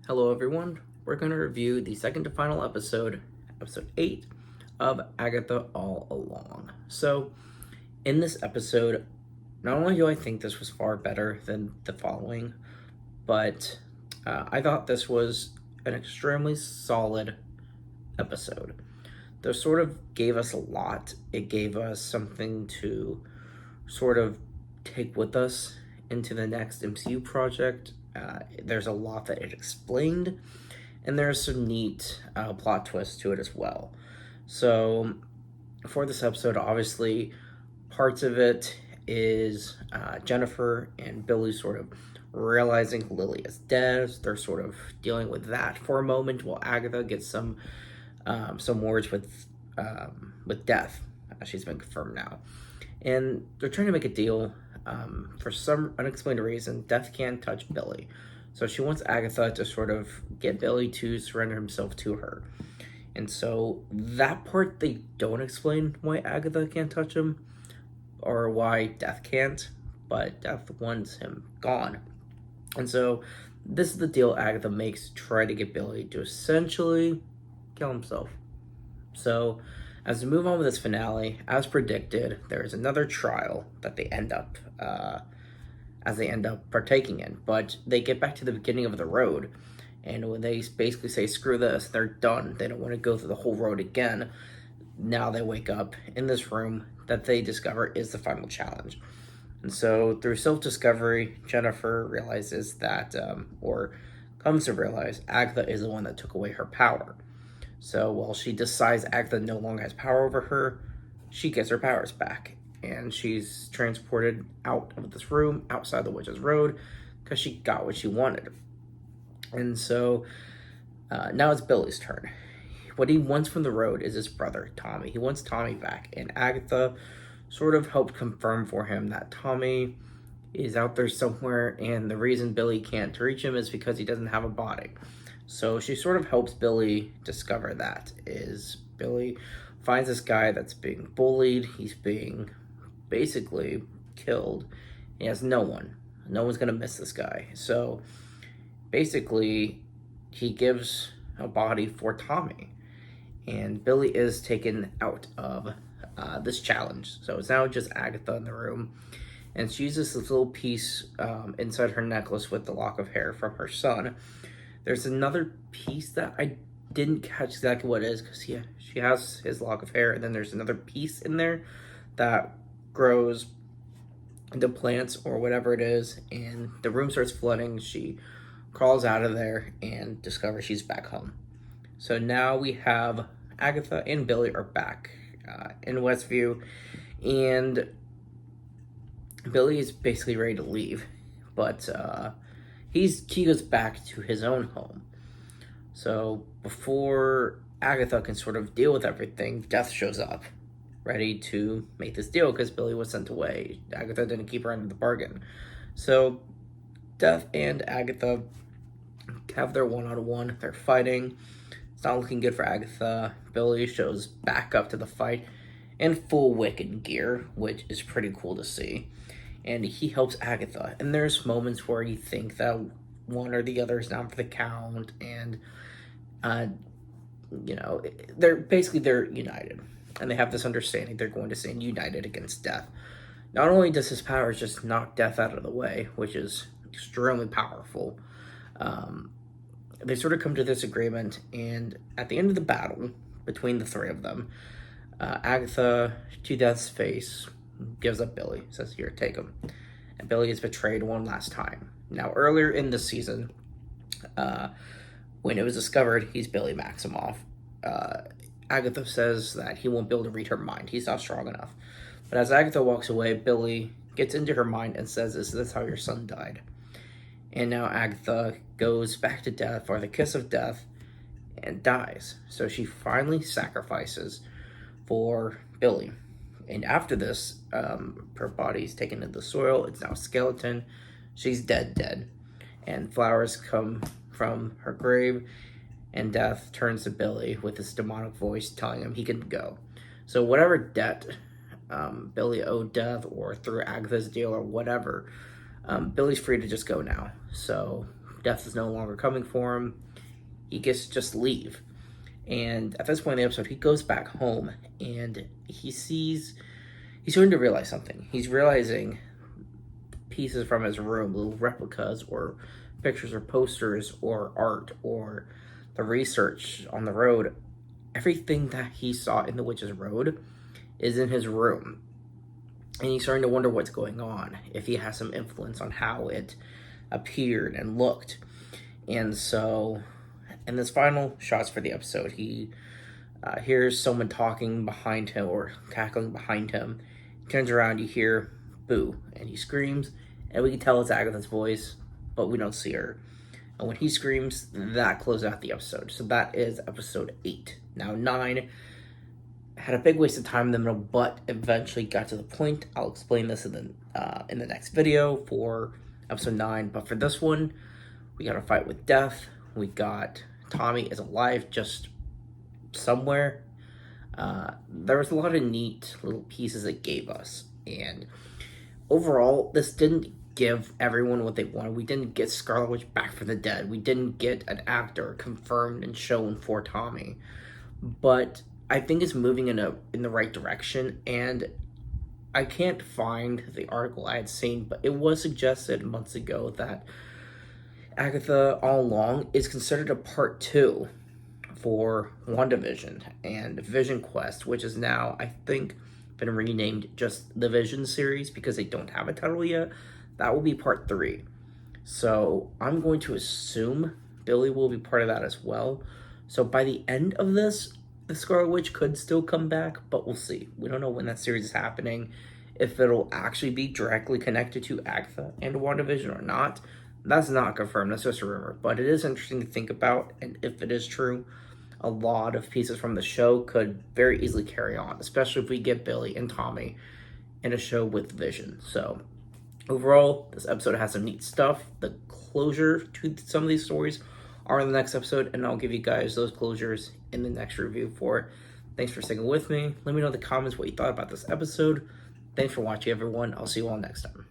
Hello, everyone. We're going to review the second to final episode, episode 8 of Agatha All Along. So, in this episode, not only do I think this was far better than the following, but I thought this was an extremely solid episode. This sort of gave us a lot. It gave us something to sort of take with us into the next MCU project. There's a lot that it explained, and there's some neat plot twists to it as well. So, for this episode, obviously, parts of it is Jennifer and Billy sort of realizing Lily is dead. They're sort of dealing with that for a moment, while Agatha gets some words with Death. She's been confirmed now, and they're trying to make a deal. For some unexplained reason, Death can't touch Billy. So she wants Agatha to sort of get Billy to surrender himself to her. And so that part, they don't explain why Agatha can't touch him or why Death can't, but Death wants him gone. And so this is the deal Agatha makes to try to get Billy to essentially kill himself. So as we move on with this finale, as predicted, there is another trial that they end up partaking in. But they get back to the beginning of the road, and when they basically say, screw this, they're done. They don't want to go through the whole road again. Now they wake up in this room that they discover is the final challenge. And so through self-discovery, Jennifer realizes that, or comes to realize, Agatha is the one that took away her power. So while she decides Agatha no longer has power over her, she gets her powers back. And she's transported out of this room, outside the Witch's Road, because she got what she wanted. And so now it's Billy's turn. What he wants from the road is his brother, Tommy. He wants Tommy back. And Agatha sort of helped confirm for him that Tommy is out there somewhere, and the reason Billy can't reach him is because he doesn't have a body. So she sort of helps Billy discover that. Is Billy finds this guy that's being bullied. He's being basically killed. He has no one. No one's going to miss this guy. So basically, he gives a body for Tommy. And Billy is taken out of this challenge. So it's now just Agatha in the room. And she uses this little piece inside her necklace with the lock of hair from her son. There's another piece that I didn't catch exactly what it is, because she has his lock of hair, and then there's another piece in there that grows into plants or whatever it is, and the room starts flooding. She crawls out of there and discovers she's back home. So now we have Agatha and Billy are back in Westview, and Billy is basically ready to leave, but he goes back to his own home. So before Agatha can sort of deal with everything, Death shows up, ready to make this deal because Billy was sent away. Agatha didn't keep her end of the bargain. So Death and Agatha have their one-on-one. They're fighting. It's not looking good for Agatha. Billy shows back up to the fight in full Wicked gear, which is pretty cool to see. And he helps Agatha. And there's moments where you think that one or the other is down for the count, and they're united, and they have this understanding they're going to stand united against Death. Not only does his powers just knock Death out of the way, which is extremely powerful, they sort of come to this agreement, and at the end of the battle between the three of them, Agatha, to Death's face, gives up Billy, says, here, take him. And Billy is betrayed one last time. Now, earlier in the season, when it was discovered he's Billy Maximoff, Agatha says that he won't be able to read her mind. He's not strong enough. But as Agatha walks away, Billy gets into her mind and says, is this how your son died? And now Agatha goes back to Death for the kiss of Death and dies. So she finally sacrifices for Billy. And after this, her body's taken into the soil. It's now a skeleton. She's dead. And flowers come from her grave. And Death turns to Billy with his demonic voice telling him he can go. So whatever debt Billy owed Death, or through Agatha's deal or whatever, Billy's free to just go now. So death is no longer coming for him. He gets to just leave. And at this point in the episode, he goes back home and he's starting to realize something. He's realizing pieces from his room, little replicas or pictures or posters or art or the research on the road. Everything that he saw in the Witch's Road is in his room. And he's starting to wonder what's going on, if he has some influence on how it appeared and looked. And so, in this final shots for the episode, he hears someone talking behind him or cackling behind him. He turns around, you hear boo, and he screams, and we can tell it's Agatha's voice, but we don't see her. And when he screams, that closes out the episode. So that is episode 8. Now 9 had a big waste of time in the middle, but eventually got to the point. I'll explain this in the next video for episode 9. But for this one, we got a fight with death. We got Tommy is alive, just somewhere. There was a lot of neat little pieces it gave us, and overall, this didn't give everyone what they wanted. We didn't get Scarlet Witch back from the dead. We didn't get an actor confirmed and shown for Tommy, but I think it's moving in the right direction. And I can't find the article I had seen, but it was suggested months ago that Agatha all along is considered a part 2 for WandaVision and Vision Quest, which is now, I think, been renamed just the Vision series because they don't have a title yet. That will be part 3. So I'm going to assume Billy will be part of that as well. So by the end of this, the Scarlet Witch could still come back, but we'll see. We don't know when that series is happening, if it'll actually be directly connected to Agatha and WandaVision or not. That's not confirmed, that's just a rumor, but it is interesting to think about, and if it is true, a lot of pieces from the show could very easily carry on, especially if we get Billy and Tommy in a show with Vision. So overall, this episode has some neat stuff. The closure to some of these stories are in the next episode, and I'll give you guys those closures in the next review for it. Thanks for sticking with me. Let me know in the comments what you thought about this episode. Thanks for watching, everyone. I'll see you all next time.